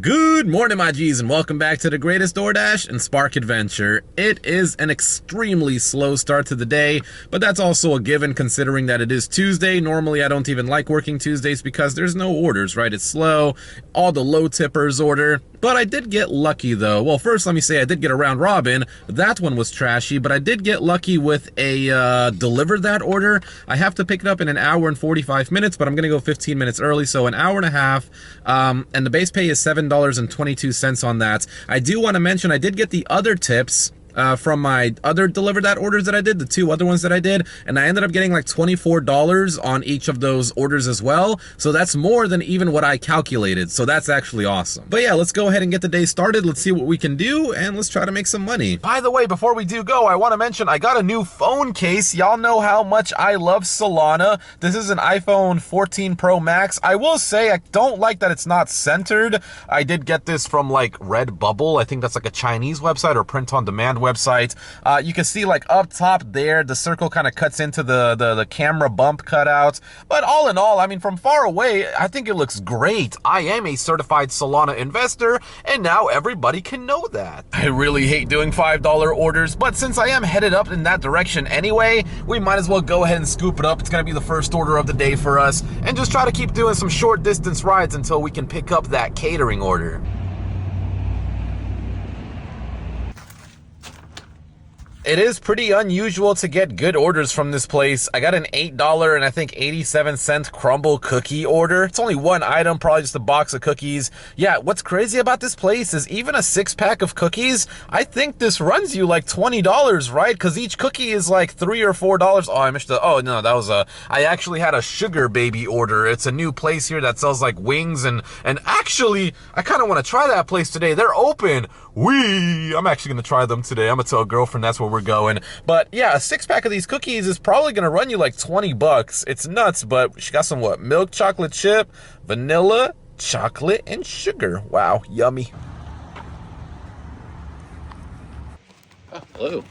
Good morning, my G's, and welcome back to the greatest DoorDash and Spark adventure. It is an extremely slow start to the day, but that's also a given considering that it is Tuesday. Normally, I don't even like working Tuesdays because there's no orders, right? It's slow. All the low tippers order. But I did get lucky, though. Well, first, let me say I did get a round robin. That one was trashy, but I did get lucky with a DeliverThat order. I have to pick it up in an hour and 45 minutes, but I'm going to go 15 minutes early, so an hour and a half. And the base pay is $7.22 on that. I do want to mention I did get the other tips from my other DeliverThat orders that I did, the two other ones that I did, and I ended up getting like $24 on each of those orders as well. So that's more than even what I calculated. So that's actually awesome. But yeah, let's go ahead and get the day started. Let's see what we can do, and let's try to make some money. By the way, before we do go, I want to mention I got a new phone case. Y'all know how much I love Solana. This is an iPhone 14 Pro Max. I will say I don't like that it's not centered. I did get this from like Redbubble. I think that's like a Chinese website or print on demand website. You can see like up top there, the circle kind of cuts into the camera bump cutout. But all in all, I mean, from far away, I think it looks great. I am a certified Solana investor, and now everybody can know that. I really hate doing $5 orders, but since I am headed up in that direction anyway, we might as well go ahead and scoop it up. It's gonna be the first order of the day for us, and just try to keep doing some short distance rides until we can pick up that catering order. It is pretty unusual to get good orders from this place. I got an $8 and I think 87-cent crumble cookie order. It's only one item, probably just a box of cookies. Yeah, what's crazy about this place is even a 6-pack of cookies, I think this runs you like $20, right? Because each cookie is like $3 or $4. Oh, I missed the, oh no, that was I actually had a sugar baby order. It's a new place here that sells like wings and actually, I kind of want to try that place today. They're open. I'm actually going to try them today. I'm going to tell a girlfriend that's where we're going. But yeah, a 6-pack of these cookies is probably going to run you like $20. It's nuts, but she got some what? Milk chocolate chip, vanilla, chocolate, and sugar. Wow, yummy. Oh, hello.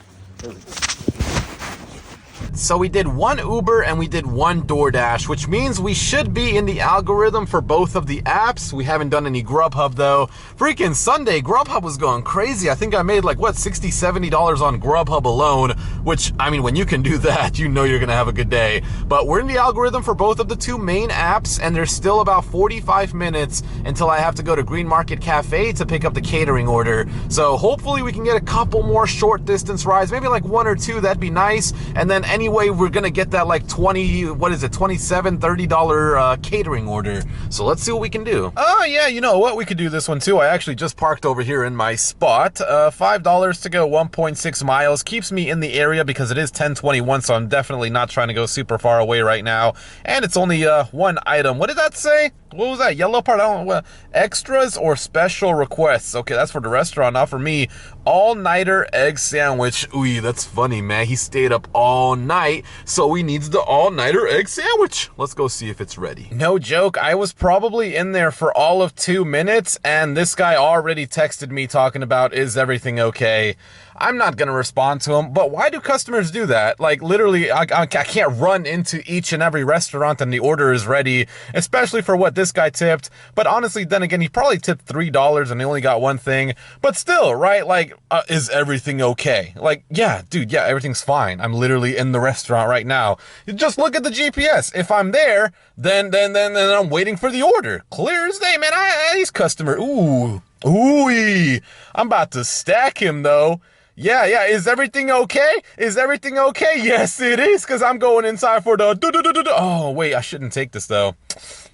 So we did one Uber and we did one DoorDash, which means we should be in the algorithm for both of the apps. We haven't done any GrubHub though. Freaking Sunday, GrubHub was going crazy. I think I made like, what, $60, $70 on GrubHub alone, which, I mean, when you can do that, you know you're gonna have a good day. But we're in the algorithm for both of the two main apps, and there's still about 45 minutes until I have to go to Green Market Cafe to pick up the catering order. So hopefully we can get a couple more short distance rides, maybe like one or two, that'd be nice. And then anyway, we're gonna get that like $27, $30 catering order. So let's see what we can do. Oh yeah, you know what? We could do this one too. I actually just parked over here in my spot. $5 to go 1.6 miles. Keeps me in the area because it is 10:21, so I'm definitely not trying to go super far away right now. And it's only one item. What did that say? What was that yellow part? I don't know. Extras or special requests. Okay, that's for the restaurant, not for me. All-nighter egg sandwich. Ooh, that's funny, man. He stayed up all night, so he needs the all-nighter egg sandwich. Let's go see if it's ready. No joke, I was probably in there for all of 2 minutes, and this guy already texted me talking about, is everything okay? I'm not going to respond to him, but why do customers do that? Like, literally, I can't run into each and every restaurant and the order is ready, especially for what this guy tipped. But honestly, then again, he probably tipped $3 and he only got one thing. But still, right? Like, is everything okay? Like, yeah, dude, yeah, everything's fine. I'm literally in the restaurant right now. You just look at the GPS. If I'm there, then I'm waiting for the order. Clear as day, man. He's customer. Ooh, I'm about to stack him, though. Yeah, is everything okay? Is everything okay? Yes, it is, because I'm going inside for the Oh, wait, I shouldn't take this, though.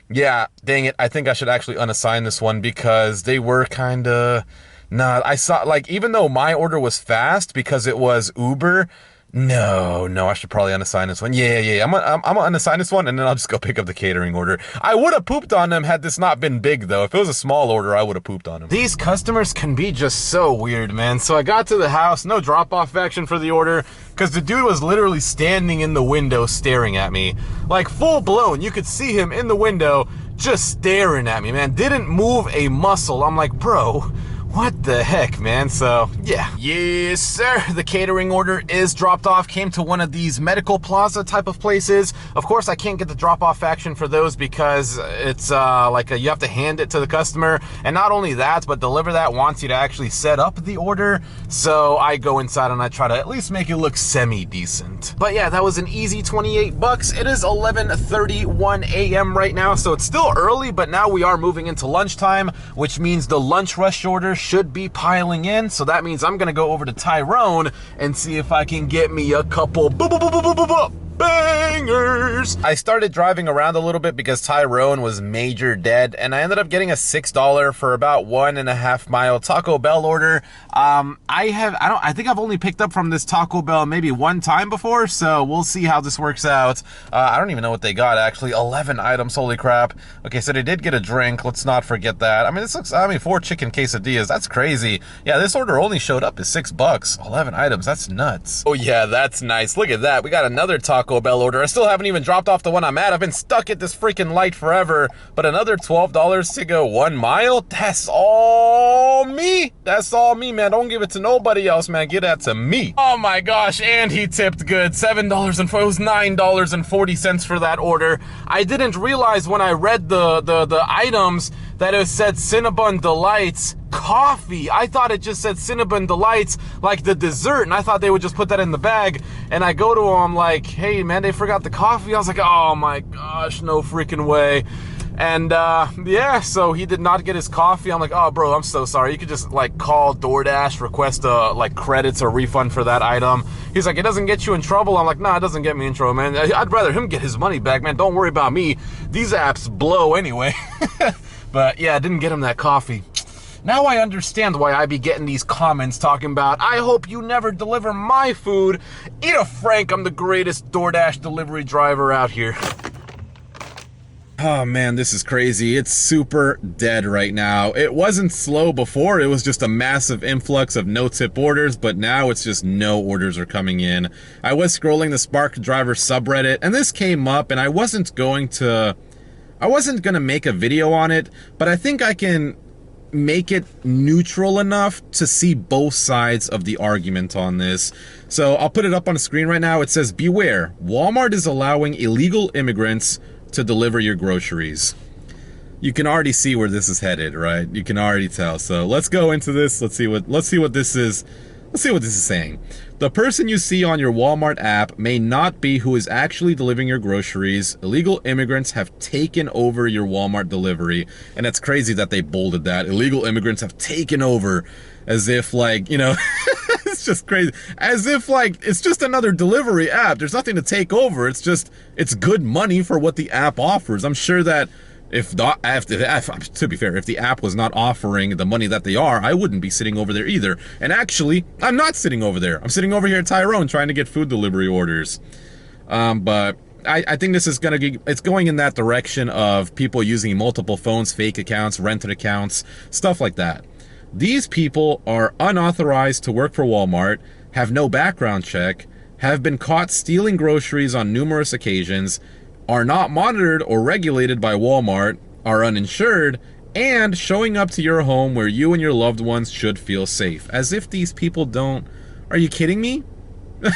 Yeah, dang it. I think I should actually unassign this one because they were kind of... Nah, I saw, like, even though my order was fast because it was Uber... No, I should probably unassign this one. Yeah. I'm gonna unassign this one, and then I'll just go pick up the catering order. I would have pooped on them had this not been big, though. If it was a small order, I would have pooped on them. These customers can be just so weird, man. So I got to the house, no drop-off action for the order, because the dude was literally standing in the window staring at me. Like, full-blown. You could see him in the window just staring at me, man. Didn't move a muscle. I'm like, bro... What the heck, man? So, yeah. Yes, sir. The catering order is dropped off. Came to one of these medical plaza type of places. Of course, I can't get the drop-off action for those because it's you have to hand it to the customer. And not only that, but DeliverThat wants you to actually set up the order. So I go inside and I try to at least make it look semi-decent. But yeah, that was an easy 28 bucks. It is 11:31 a.m. right now, so it's still early, but now we are moving into lunchtime, which means the lunch rush order should be piling in. So that means I'm gonna go over to Tyrone and see if I can get me a couple bangers. I started driving around a little bit because Tyrone was major dead, and I ended up getting a $6 for about 1.5 mile Taco Bell order. I think I've only picked up from this Taco Bell maybe one time before, so we'll see how this works out. I don't even know what they got actually. 11 items, holy crap. Okay, so they did get a drink. Let's not forget that. I mean, 4 chicken quesadillas. That's crazy. Yeah, this order only showed up as $6. 11 items. That's nuts. Oh yeah, that's nice. Look at that. We got another Taco Bell order. I still haven't even dropped off the one I'm at. I've been stuck at this freaking light forever. But another $12 to go 1 mile? That's all me. That's all me, man. Don't give it to nobody else, man. Give that to me. Oh my gosh, and he tipped good. $7 and it was $9.40 for that order. I didn't realize when I read the items that it said Cinnabon Delights coffee. I thought it just said Cinnabon Delights, like the dessert, and I thought they would just put that in the bag. And I go to them like, hey man, they forgot the coffee. I was like, oh my gosh, no freaking way. And yeah, so he did not get his coffee. I'm like, oh bro, I'm so sorry. You could just like call DoorDash, request like credits or refund for that item. He's like, it doesn't get you in trouble. I'm like, nah, it doesn't get me in trouble, man. I'd rather him get his money back, man. Don't worry about me. These apps blow anyway. But yeah, I didn't get him that coffee. Now I understand why I be getting these comments talking about, I hope you never deliver my food. Eat a Frank, I'm the greatest DoorDash delivery driver out here. Oh man, this is crazy. It's super dead right now. It wasn't slow before, it was just a massive influx of no-tip orders, but now it's just no orders are coming in. I was scrolling the Spark driver subreddit, and this came up, and I wasn't gonna make a video on it, but I think I can make it neutral enough to see both sides of the argument on this. So I'll put it up on the screen right now. It says, beware, Walmart is allowing illegal immigrants to deliver your groceries. You can already see where this is headed, right? You can already tell. So let's go into this. Let's see what this is. Let's see what this is saying. The person you see on your Walmart app may not be who is actually delivering your groceries. Illegal immigrants have taken over your Walmart delivery. And it's crazy that they bolded that. Illegal immigrants have taken over, as if like, you know, it's just crazy. As if like, it's just another delivery app. There's nothing to take over. It's just, it's good money for what the app offers. I'm sure that to be fair, if the app was not offering the money that they are, I wouldn't be sitting over there either. And actually, I'm not sitting over there. I'm sitting over here at Tyrone trying to get food delivery orders. But I think this is it's going in that direction of people using multiple phones, fake accounts, rented accounts, stuff like that. These people are unauthorized to work for Walmart, have no background check, have been caught stealing groceries on numerous occasions, are not monitored or regulated by Walmart, are uninsured, and showing up to your home where you and your loved ones should feel safe. As if these people don't... Are you kidding me?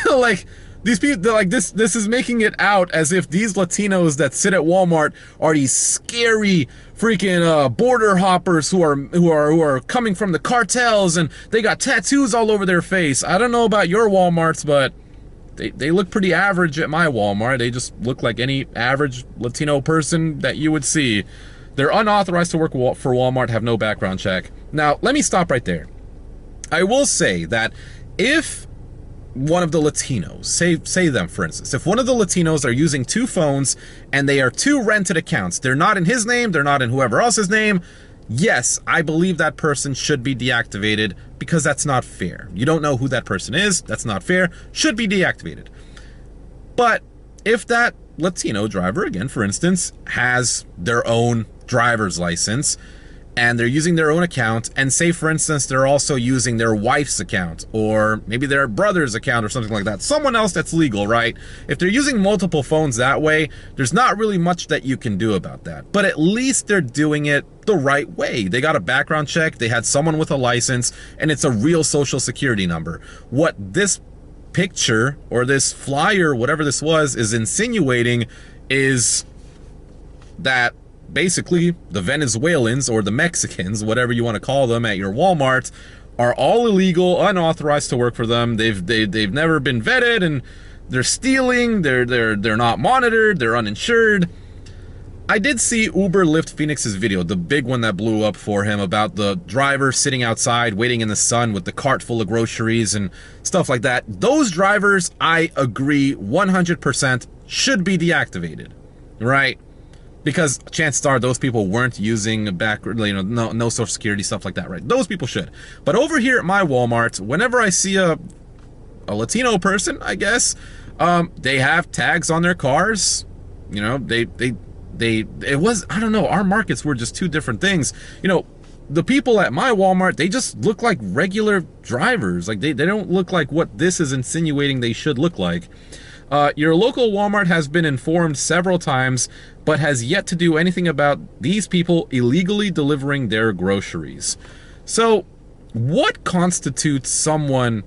Like, these people, like, this is making it out as if these Latinos that sit at Walmart are these scary freaking border hoppers who are coming from the cartels, and they got tattoos all over their face. I don't know about your Walmarts, but they look pretty average at my Walmart. They just look like any average Latino person that you would see. They're unauthorized to work for Walmart, have no background check. Now, let me stop right there. I will say that if one of the Latinos, say them for instance, if one of the Latinos are using two phones and they are two rented accounts, they're not in his name, they're not in whoever else's name, yes, I believe that person should be deactivated because that's not fair. You don't know who that person is, that's not fair, should be deactivated. But if that Latino driver, again for instance, has their own driver's license and they're using their own account, and say for instance they're also using their wife's account or maybe their brother's account or something like that, someone else that's legal, right? If they're using multiple phones that way, there's not really much that you can do about that. But at least they're doing it the right way. They got a background check, they had someone with a license, and it's a real social security number. What this picture or this flyer, whatever this was, is insinuating is that basically the Venezuelans or the Mexicans, whatever you want to call them, at your Walmart are all illegal, unauthorized to work for them. They've never been vetted, and they're stealing. They're not monitored. They're uninsured. I did see Uber Lyft Phoenix's video, the big one that blew up for him, about the driver sitting outside waiting in the sun with the cart full of groceries and stuff like that. Those drivers, I agree 100% should be deactivated, right? Because chances are those people weren't using no social security, stuff like that, right? Those people should. But over here at my Walmart, whenever I see a Latino person, I guess, they have tags on their cars. You know, it was, I don't know, our markets were just two different things. You know, the people at my Walmart, they just look like regular drivers. Like they don't look like what this is insinuating they should look like. Your local Walmart has been informed several times, but has yet to do anything about these people illegally delivering their groceries. So, what constitutes someone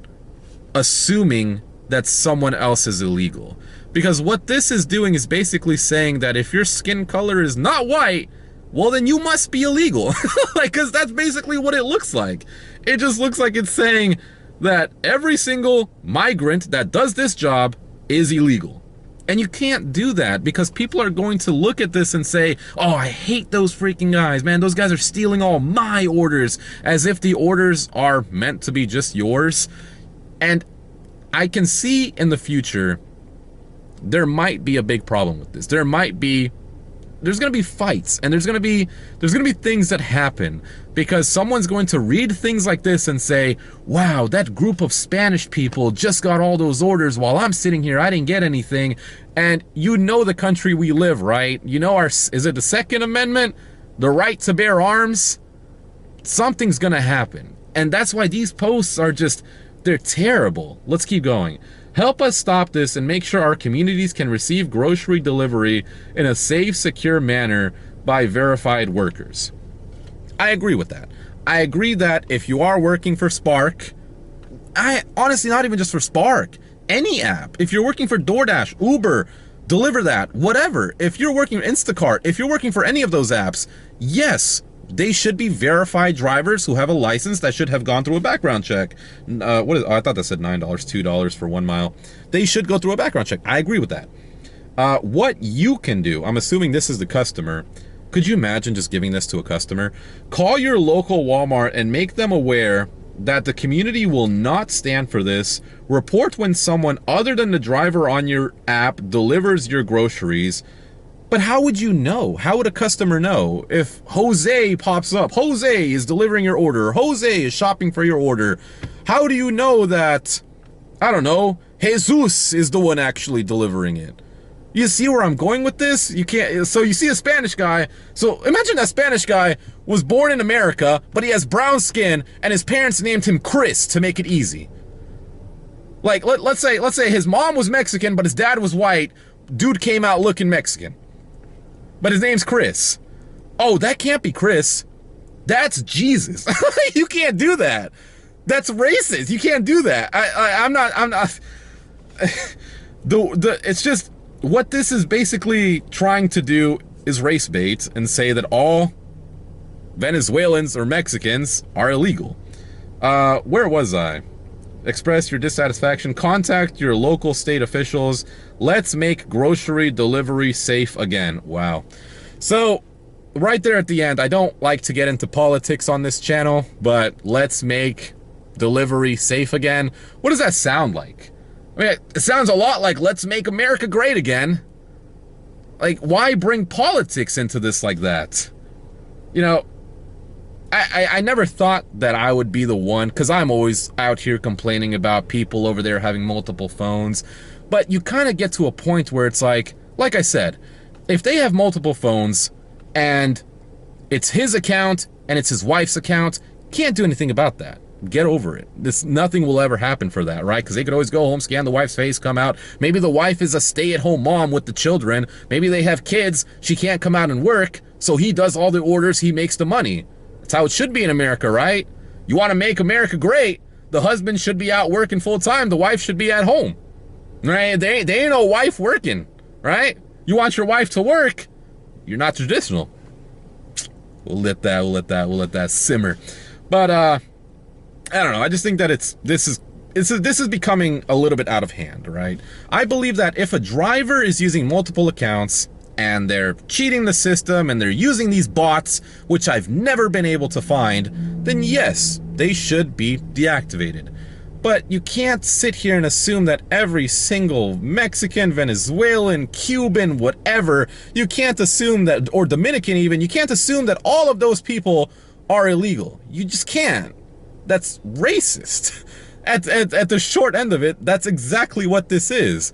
assuming that someone else is illegal? Because what this is doing is basically saying that if your skin color is not white, well then you must be illegal. Like, cause that's basically what it looks like. It just looks like it's saying that every single migrant that does this job is illegal. And you can't do that, because people are going to look at this and say, oh, I hate those freaking guys, man, those guys are stealing all my orders, as if the orders are meant to be just yours. And I can see in the future there might be a big problem with this. There's gonna be fights, and there's gonna be things that happen because someone's going to read things like this and say, wow, that group of Spanish people just got all those orders while I'm sitting here, I didn't get anything. And you know the country we live, right? You know, is it the Second Amendment? The right to bear arms? Something's gonna happen. And that's why these posts are just, they're terrible. Let's keep going. Help us stop this and make sure our communities can receive grocery delivery in a safe, secure manner by verified workers. I agree with that. I agree that if you are working for Spark, honestly, not even just for Spark, any app, if you're working for DoorDash, Uber, DeliverThat, whatever, if you're working for Instacart, if you're working for any of those apps, yes, they should be verified drivers who have a license that should have gone through a background check. I thought that said $9, $2 for 1 mile. They should go through a background check. I agree with that. What you can do, I'm assuming this is the customer. Could you imagine just giving this to a customer? Call your local Walmart and make them aware that the community will not stand for this. Report when someone other than the driver on your app delivers your groceries. But how would you know? How would a customer know if Jose pops up? Jose is delivering your order. Jose is shopping for your order. How do you know that, I don't know, Jesus is the one actually delivering it? You see where I'm going with this? You can't, so you see a Spanish guy. So imagine that Spanish guy was born in America, but he has brown skin and his parents named him Chris to make it easy. Like, let's say his mom was Mexican, but his dad was white. Dude came out looking Mexican, but his name's Chris. Oh, that can't be Chris. That's Jesus. You can't do that. That's racist. You can't do that. I'm not. It's just, what this is basically trying to do is race bait and say that all Venezuelans or Mexicans are illegal. Where was I? Express your dissatisfaction. Contact your local state officials. Let's make grocery delivery safe again. Wow. So, right there at the end, I don't like to get into politics on this channel, but let's make delivery safe again. What does that sound like? I mean, it sounds a lot like let's make America great again. Like, why bring politics into this like that? You know, I never thought that I would be the one, because I'm always out here complaining about people over there having multiple phones. But you kind of get to a point where it's like I said, if they have multiple phones and it's his account and it's his wife's account, can't do anything about that. Get over it. Nothing will ever happen for that, right? Because they could always go home, scan the wife's face, come out. Maybe the wife is a stay-at-home mom with the children. Maybe they have kids. She can't come out and work, so he does all the orders. He makes the money. That's how it should be in America, right? You want to make America great, the husband should be out working full-time. The wife should be at home, right? They ain't no wife working, right? You want your wife to work, you're not traditional. We'll let that simmer. But I don't know. I just think that this is becoming a little bit out of hand, right? I believe that if a driver is using multiple accounts and they're cheating the system and they're using these bots, which I've never been able to find, then yes, they should be deactivated. But you can't sit here and assume that every single Mexican, Venezuelan, Cuban, whatever, you can't assume that, or Dominican even, you can't assume that all of those people are illegal. You just can't. That's racist. At the short end of it, that's exactly what this is.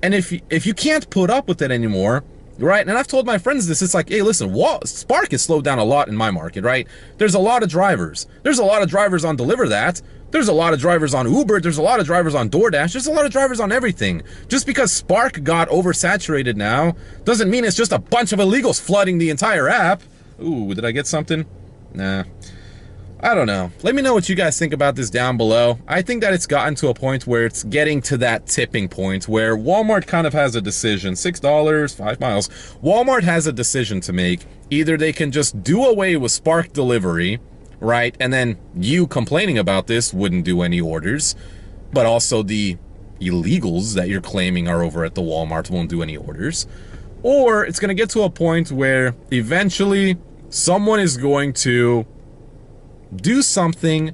And if you can't put up with it anymore, right? And I've told my friends this, it's like, hey, listen, Spark has slowed down a lot in my market, right? There's a lot of drivers. There's a lot of drivers on DeliverThat. There's a lot of drivers on Uber. There's a lot of drivers on DoorDash. There's a lot of drivers on everything. Just because Spark got oversaturated now doesn't mean it's just a bunch of illegals flooding the entire app. Ooh, did I get something? Nah. I don't know. Let me know what you guys think about this down below. I think that it's gotten to a point where it's getting to that tipping point where Walmart kind of has a decision. $6, 5 miles. Walmart has a decision to make. Either they can just do away with Spark delivery, right? And then you complaining about this wouldn't do any orders. But also the illegals that you're claiming are over at the Walmart won't do any orders. Or it's going to get to a point where eventually someone is going to do something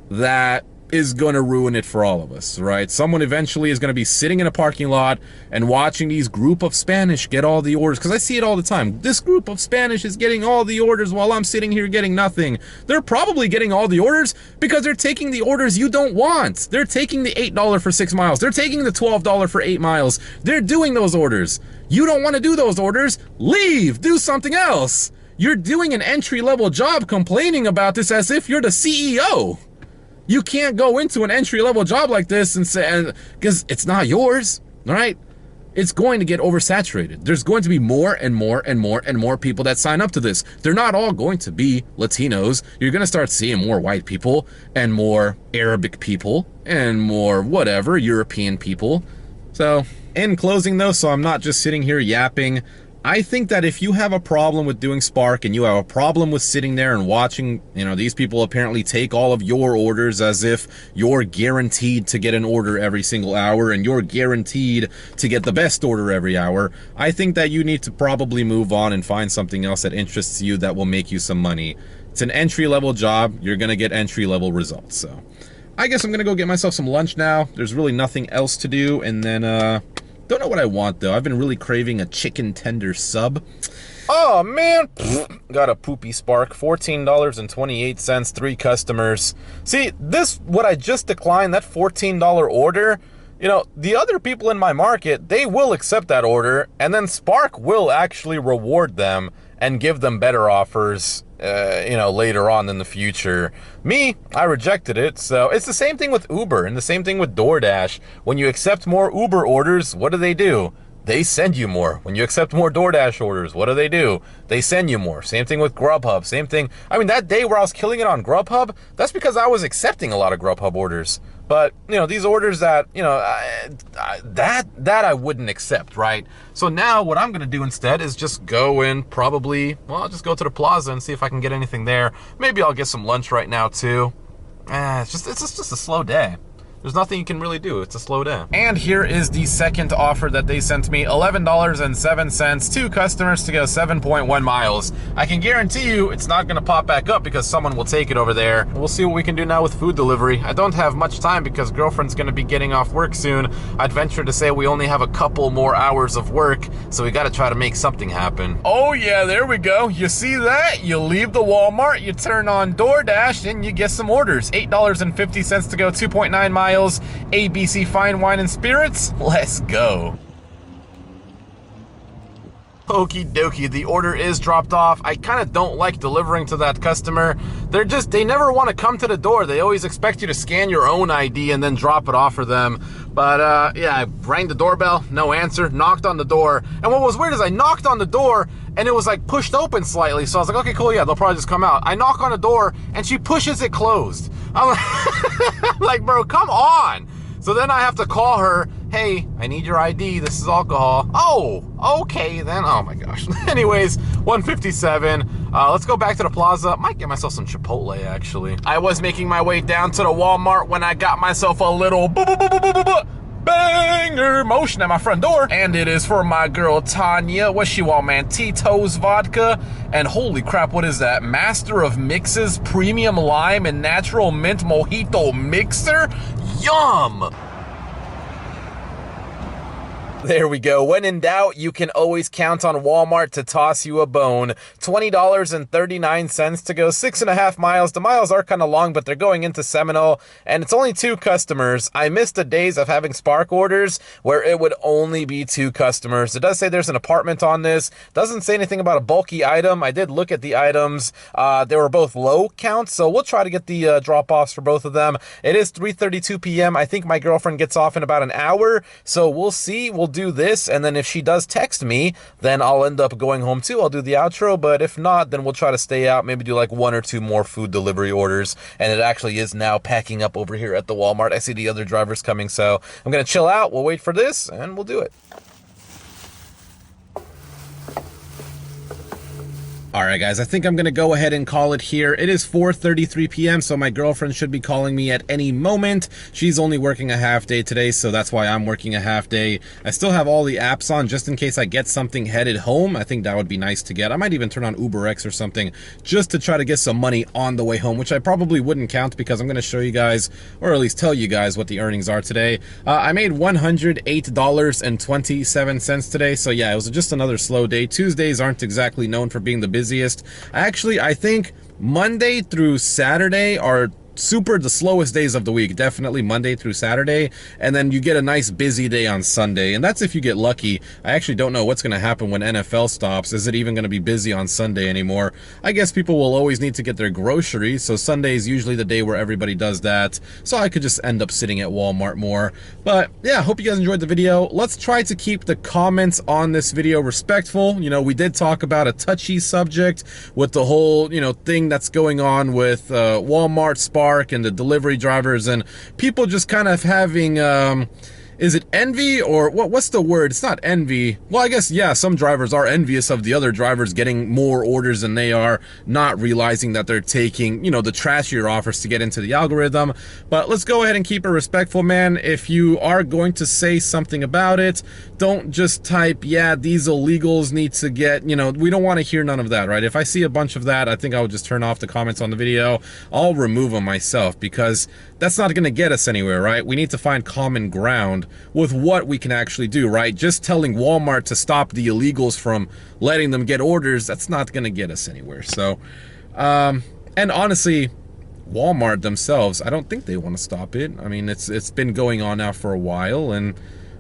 that is going to ruin it for all of us, right? Someone eventually is going to be sitting in a parking lot and watching these group of Spanish get all the orders, because I see it all the time. This group of Spanish is getting all the orders while I'm sitting here getting nothing. They're probably getting all the orders because they're taking the orders you don't want. They're taking the $8 for 6 miles. They're taking the $12 for 8 miles. They're doing those orders. You don't want to do those orders? Leave. Do something else. You're doing an entry-level job complaining about this as if you're the CEO. You can't go into an entry-level job like this and say, because it's not yours, all right? It's going to get oversaturated. There's going to be more and more and more and more people that sign up to this. They're not all going to be Latinos. You're going to start seeing more white people and more Arabic people and more whatever, European people. So, in closing though, so I'm not just sitting here yapping, I think that if you have a problem with doing Spark and you have a problem with sitting there and watching, these people apparently take all of your orders as if you're guaranteed to get an order every single hour and you're guaranteed to get the best order every hour, I think that you need to probably move on and find something else that interests you that will make you some money. It's an entry-level job. You're going to get entry-level results. So I guess I'm going to go get myself some lunch now. There's really nothing else to do. And then, don't know what I want though. I've been really craving a chicken tender sub. Oh man, got a poopy Spark, $14.28, 3 customers. See, what I just declined, that $14 order, the other people in my market, they will accept that order, and then Spark will actually reward them and give them better offers, later on in the future. Me, I rejected it. So it's the same thing with Uber and the same thing with DoorDash. When you accept more Uber orders, what do? They send you more. When you accept more DoorDash orders, what do? They send you more. Same thing with GrubHub. Same thing. I mean, that day where I was killing it on GrubHub, that's because I was accepting a lot of GrubHub orders. But, these orders that, that I wouldn't accept, right? So now what I'm going to do instead is just go and I'll just go to the plaza and see if I can get anything there. Maybe I'll get some lunch right now too. It's just a slow day. There's nothing you can really do. It's a slow day. And here is the second offer that they sent me, $11.07, 2 customers to go 7.1 miles. I can guarantee you it's not gonna pop back up because someone will take it over there. We'll see what we can do now with food delivery. I don't have much time because girlfriend's gonna be getting off work soon. I'd venture to say we only have a couple more hours of work, so we gotta try to make something happen. Oh yeah, there we go. You see that? You leave the Walmart, you turn on DoorDash, and you get some orders. $8.50 to go 2.9 miles. ABC Fine Wine and Spirits. Let's go. Okie dokie, the order is dropped off. I kind of don't like delivering to that customer. They never want to come to the door. They always expect you to scan your own ID and then drop it off for them. But yeah, I rang the doorbell, no answer, knocked on the door. And what was weird is I knocked on the door and it was like pushed open slightly. So I was like, okay, cool, yeah, they'll probably just come out. I knock on the door and she pushes it closed. I'm like, bro, come on. So then I have to call her, hey, I need your ID, this is alcohol. Oh, okay then, oh my gosh. Anyways, 157, let's go back to the plaza. Might get myself some Chipotle, actually. I was making my way down to the Walmart when I got myself a little banger motion at my front door. And it is for my girl, Tanya. What she want, man? Tito's vodka. And holy crap, what is that? Master of Mixes, Premium Lime and Natural Mint Mojito Mixer? Yum! There we go. When in doubt, you can always count on Walmart to toss you a bone. $20.39 to go 6.5 miles. The miles are kind of long, but they're going into Seminole, and it's only 2 customers. I missed the days of having Spark orders where it would only be 2 customers. It does say there's an apartment on this. Doesn't say anything about a bulky item. I did look at the items. They were both low counts, so we'll try to get the drop-offs for both of them. It is 3:32 p.m. I think my girlfriend gets off in about an hour, so we'll see. We'll do this, and then if she does text me, then I'll end up going home too. I'll do the outro, but if not, then we'll try to stay out, maybe do like 1 or 2 more food delivery orders. And it actually is now packing up over here at the Walmart. I see the other drivers coming, so I'm gonna chill out. We'll wait for this and we'll do it. All right, guys, I think I'm going to go ahead and call it here. It is 4:33 p.m., so my girlfriend should be calling me at any moment. She's only working a half day today, so that's why I'm working a half day. I still have all the apps on just in case I get something headed home. I think that would be nice to get. I might even turn on UberX or something just to try to get some money on the way home, which I probably wouldn't count because I'm going to show you guys, or at least tell you guys, what the earnings are today. I made $108.27 today, so yeah, it was just another slow day. Tuesdays aren't exactly known for being the busiest. Actually, I think Monday through Saturday are the slowest days of the week. Definitely Monday through Saturday, and then you get a nice busy day on Sunday, and that's if you get lucky. I actually don't know what's going to happen when NFL stops. Is it even going to be busy on Sunday anymore? I guess people will always need to get their groceries, so Sunday is usually the day where everybody does that, so I could just end up sitting at Walmart more. But yeah, hope you guys enjoyed the video. Let's try to keep the comments on this video respectful. You know, we did talk about a touchy subject with the whole, thing that's going on with Wal-Mart Spark and the delivery drivers, and people just kind of having is it envy, or what's the word? It's not envy. Well, I guess, yeah, some drivers are envious of the other drivers getting more orders than they are, not realizing that they're taking, the trashier offers to get into the algorithm. But let's go ahead and keep it respectful, man. If you are going to say something about it, don't just type, yeah, these illegals need to get, we don't want to hear none of that, right? If I see a bunch of that, I think I would just turn off the comments on the video. I'll remove them myself, because that's not going to get us anywhere, right? We need to find common ground with what we can actually do, right? Just telling Walmart to stop the illegals from letting them get orders, that's not going to get us anywhere. So, and honestly, Walmart themselves, I don't think they want to stop it. I mean, it's been going on now for a while, and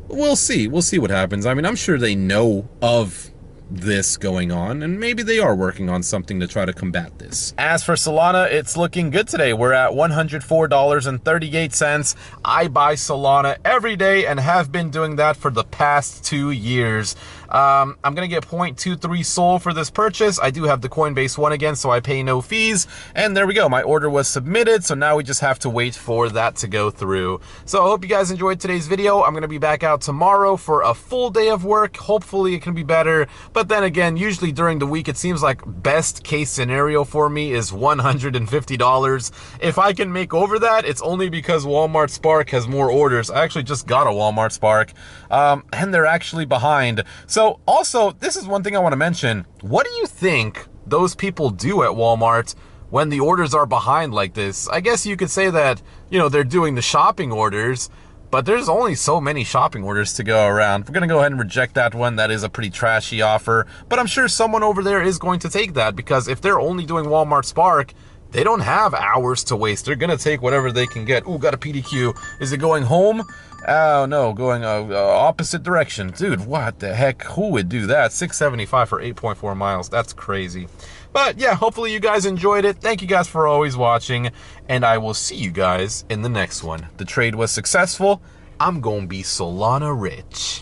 we'll see what happens. I mean, I'm sure they know of this going on, and maybe they are working on something to try to combat this. As for Solana, it's looking good today. We're at $104.38. I buy Solana every day and have been doing that for the past 2 years. I'm gonna get 0.23 Sol for this purchase. I do have the Coinbase one again, so I pay no fees. And there we go, my order was submitted, so now we just have to wait for that to go through. So I hope you guys enjoyed today's video. I'm gonna be back out tomorrow for a full day of work. Hopefully it can be better, but then again, usually during the week, it seems like best case scenario for me is $150. If I can make over that, it's only because Wal-Mart Spark has more orders. I actually just got a Wal-Mart Spark, and they're actually behind. So also, this is one thing I want to mention. What do you think those people do at Walmart when the orders are behind like this? I guess you could say that, they're doing the shopping orders, but there's only so many shopping orders to go around. We're going to go ahead and reject that one. That is a pretty trashy offer, but I'm sure someone over there is going to take that, because if they're only doing Walmart Spark, They don't have hours to waste. They're going to take whatever they can get. Ooh, got a PDQ. Is it going home? Oh, no, going opposite direction. Dude, what the heck? Who would do that? $6.75 for 8.4 miles. That's crazy. But yeah, hopefully you guys enjoyed it. Thank you guys for always watching. And I will see you guys in the next one. The trade was successful. I'm going to be Solana rich.